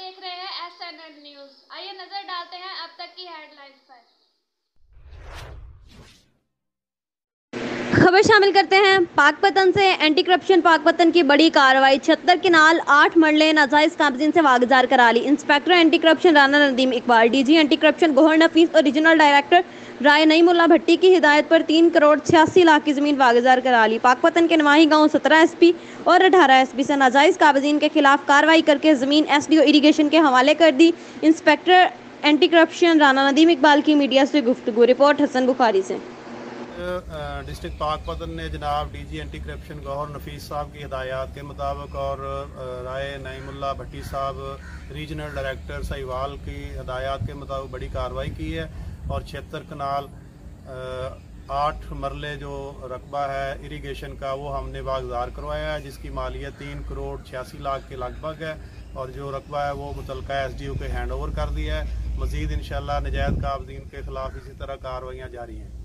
देख रहे हैं SNN न्यूज। आइए नजर डालते हैं अब तक की हेडलाइंस पर। खबर शामिल करते हैं। पाकपतन से एंटी करप्शन पाकपतन की बड़ी कार्रवाई। 76 किनाल 8 मरले नाजायज काबजीन से वागजार करा ली। Inspector anti corruption Rana Nadeem Iqbal, DG anti corruption Gauhar Nafees और रीजनल डायरेक्टर राय नईमुल्ला भट्टी की हिदायत पर 3 करोड़ 86 लाख की जमीन वागजार करा ली। पाकपतन के नवाही गांव 17 SP और 18 SP से नाजायज काबजीन के खिलाफ कार्रवाई करके जमीन SDO इरीगेशन के हवाले कर दी। Inspector anti corruption Rana Nadeem Iqbal की मीडिया से गुफ्तगू। रिपोर्ट हसन बुखारी से। डिस्ट्रिक्ट पाकपतन ने जनाब डीजी एंटी करप्शन गौहर नफीस साहब की हिदायत के मुताबिक और राय नईमुल्ला भट्टी साहब रीजनल डायरेक्टर साहिवाल की हिदायत के मुताबिक बड़ी कार्रवाई की है और 76 कनाल 8 मरले जो रकबा है इरीगेशन का वो हमने वागजार करवाया है, जिसकी मालियत 3 करोड़ 86 लाख के लगभग है और जो रकबा है वो मुतलका SDO के हैंड ओवर कर दिया है। मज़ीद इंशाअल्लाह नजायज़ काबज़ीन के खिलाफ इसी तरह कार्रवाइयाँ जारी हैं।